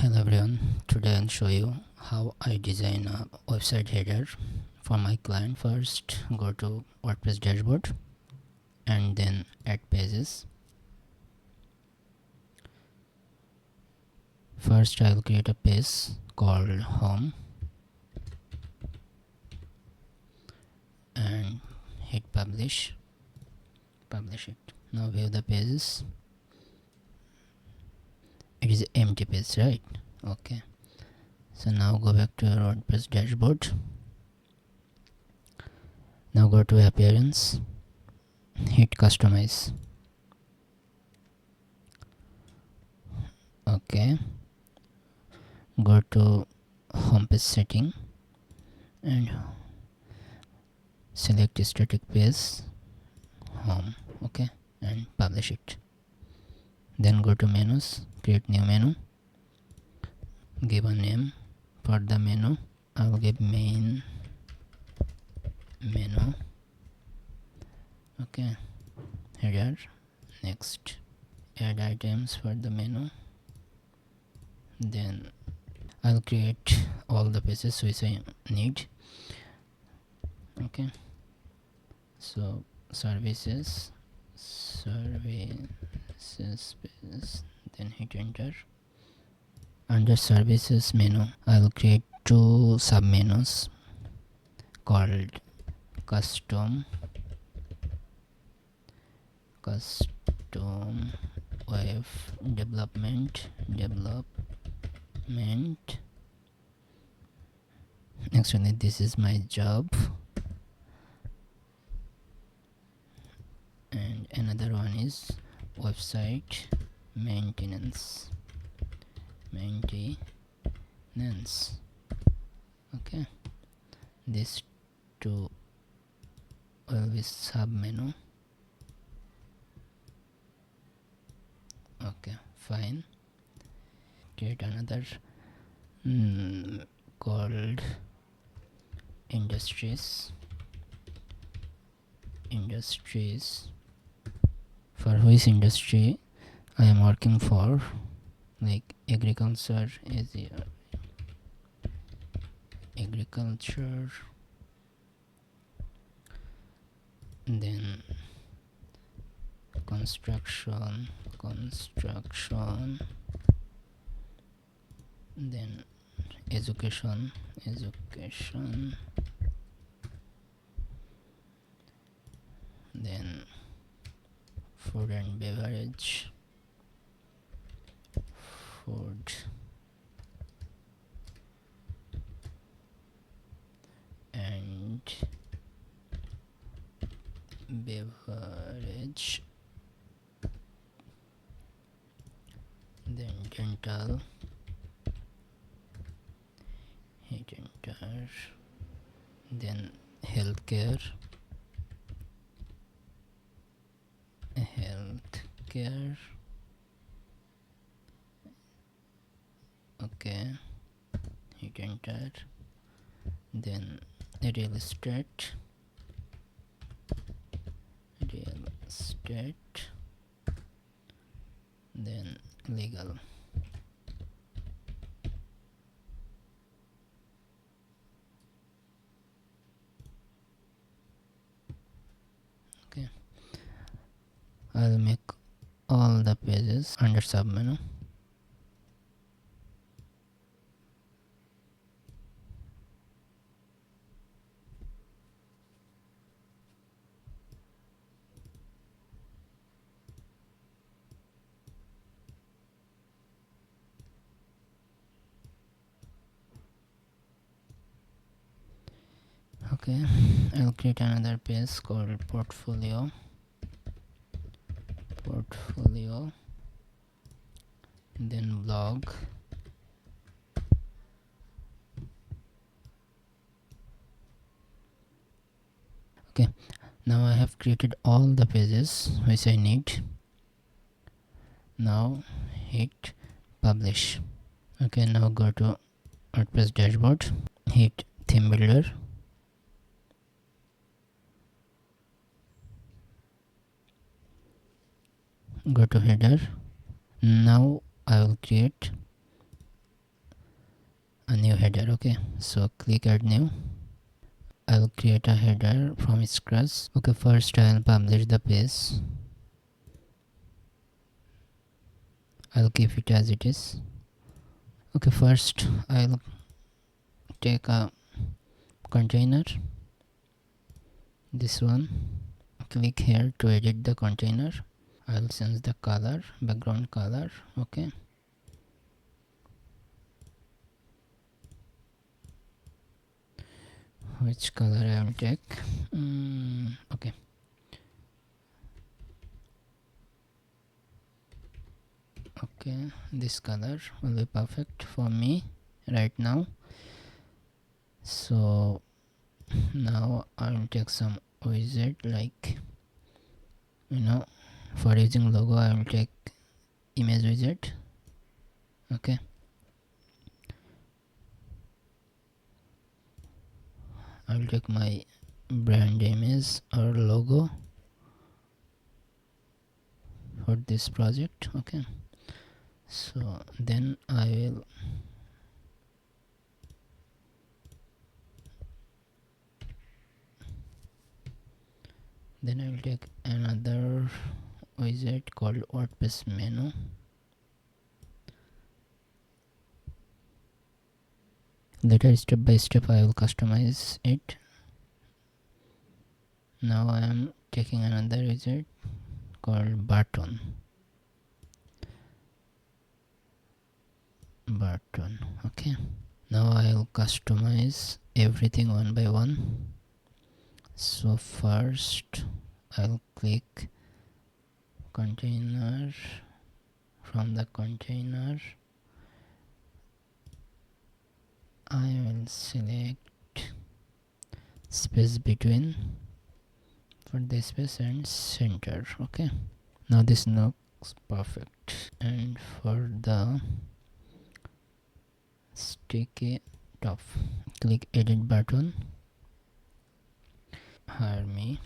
Hello everyone, today I'll show you how I design a website header for my client. First go to WordPress dashboard and then add pages. First I will create a page called home and hit publish it. Now view the pages. It is an empty page, right? Okay, so now go back to your WordPress dashboard. Now go to appearance, hit customize. Okay, go to homepage setting and select static page home. Okay, and publish it. Then go to menus, create new menu, give a name for the menu. I will give main menu. Okay, header. Next, add items for the menu. Then I'll create all the pages which I need. Okay, so services page, then hit enter. Under services menu, I will create two sub menus called custom web development. Actually this is my job, and another one is website maintenance. Okay, these two will be sub menu. Okay, fine. Create another called industries. For which industry I am working for, like agriculture is agriculture, then construction, then education, then food and beverage, food and beverage, then dental, hit enter. Then healthcare, okay, hit enter. Then real estate, then legal. Okay, I'll make all the pages under submenu. Okay, I'll create another page called portfolio, then blog, okay. Now I have created all the pages which I need. Now hit publish. Okay, now go to WordPress dashboard, hit theme builder, go to header. Now I will create new header. Okay, so click add new. I'll create a header from scratch. Okay, first I'll publish the page. I'll keep it as it is. Okay, first I'll take a container, this one. Click here to edit the container. I'll change the color, background color. Okay, which color I will take? Okay, okay, this color will be perfect for me right now. So now I will take some widget, like, for using logo I will take image widget. Okay, I will take my brand image or logo for this project. Okay, so then I will take another widget called WordPress menu. Later, step by step, I will customize it. Now I am taking another widget called button. Okay, now I will customize everything one by one. So first I'll click container. From the container I will select space between for the space and center. Okay, now this looks perfect. And for the sticky top, click edit button. Hire me.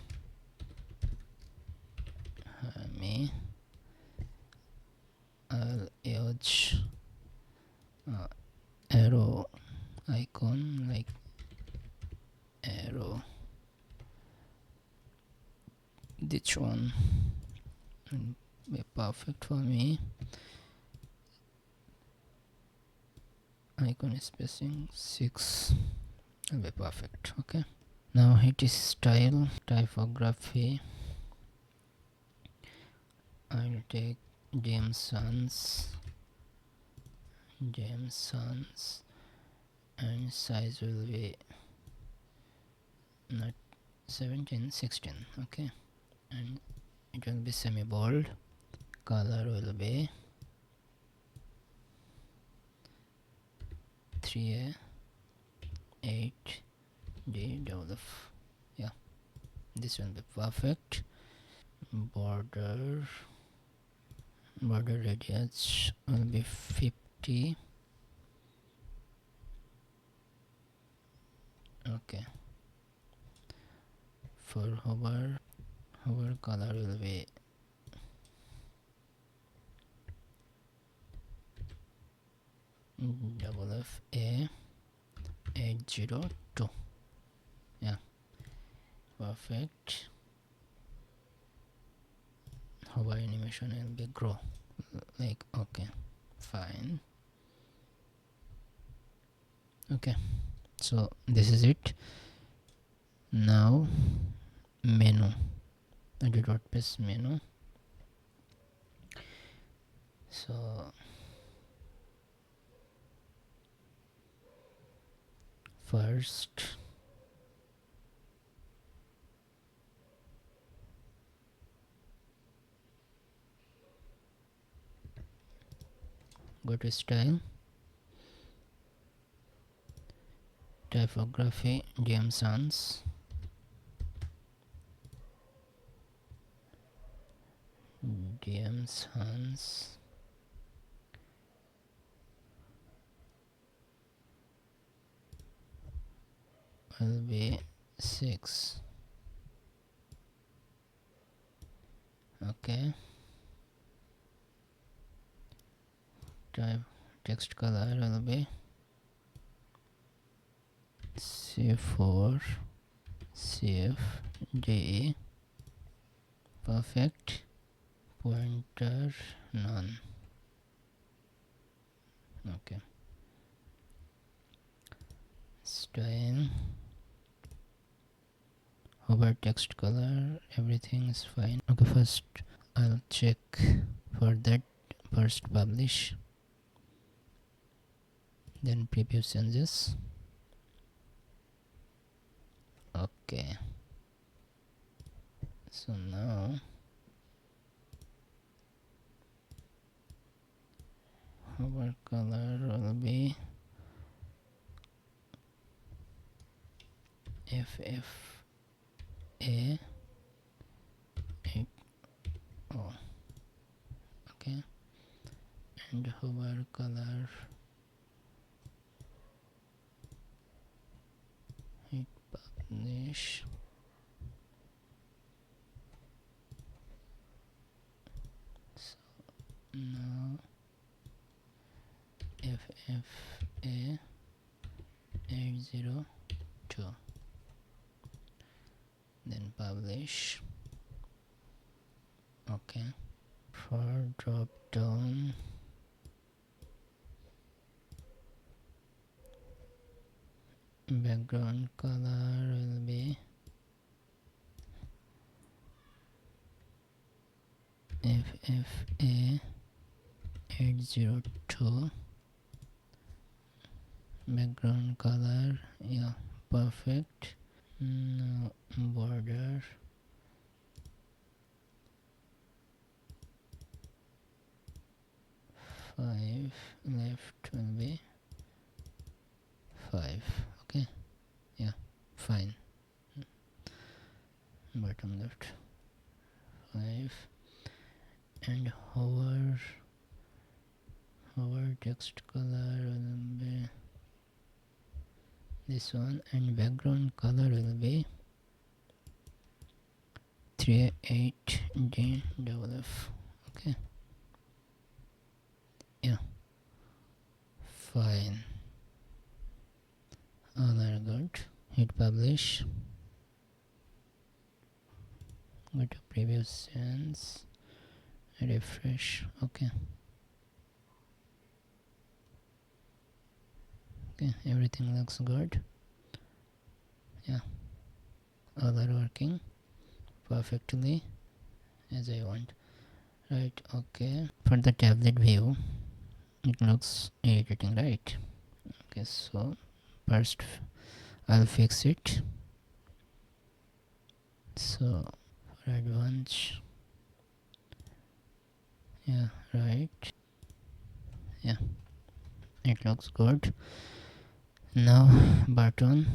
I'll use arrow icon, like arrow, this one will be perfect for me. Icon spacing 6 will be perfect. Okay, now hit style, typography. I will take James Sons, and size will be not 17, 16. Okay, and it will be semi bold. Color will be 3A 8D F. Yeah, this will be perfect. Border radius will be 50. Okay, for hover color will be FA 802. Yeah, perfect. Hover animation will be grow, like, okay, fine. Okay, so this is it. Now menu, edit WordPress menu. So first go to style, typography, James Sons. Will be 6. Okay, type text color will be C4 CFDE. Perfect. Pointer none. Okay. Style, hover text color, everything is fine. Okay, first I'll check for that. First publish, then preview changes. Okay, so now our color will be FFA 8. Oh, okay, and hover color hit publish. So now FFA 802, then publish. Okay, for drop down background color will be FFA 802. Background color, yeah, perfect. Now border, five, left will be 5. Okay, yeah, fine. Bottom left 5, and hover text color will be this one, and background color will be 38DFF. Okay, yeah, fine, all are good. Hit publish, go to previous scenes, refresh. Okay, everything looks good. Yeah, all are working perfectly as I want. Right, okay. For the tablet view, it looks irritating, right? Okay, so first I'll fix it. So for advanced, yeah, right, yeah, it looks good. Now button,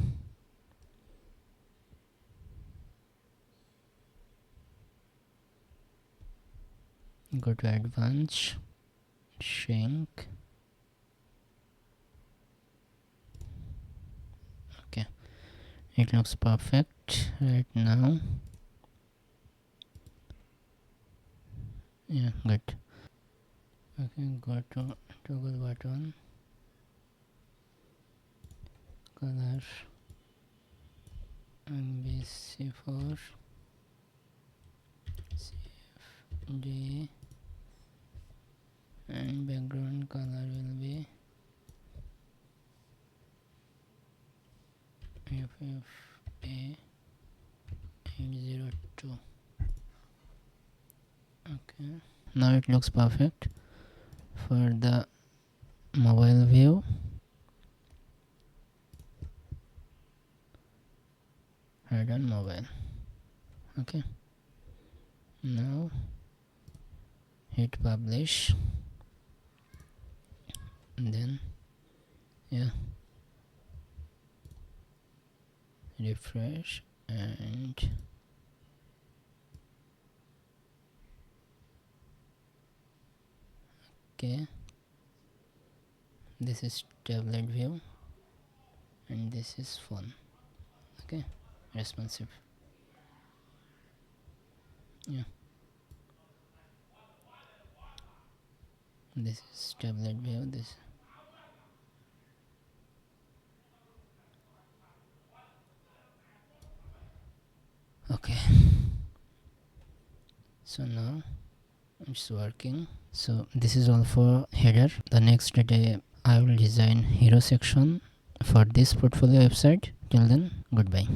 go to advanced, shrink. Okay, it looks perfect right now. Yeah, good. Okay, go to toggle button, color MBC4 CFD, and background color will be FFA 802. Okay, now it looks perfect. For the mobile view, hide on mobile. Okay, now hit publish, and then yeah, refresh, and okay, this is tablet view and this is phone. Okay, responsive. Yeah, this is tablet view. This So now it's working. So this is all for header. The next day I will design hero section for this portfolio website. Till then, goodbye.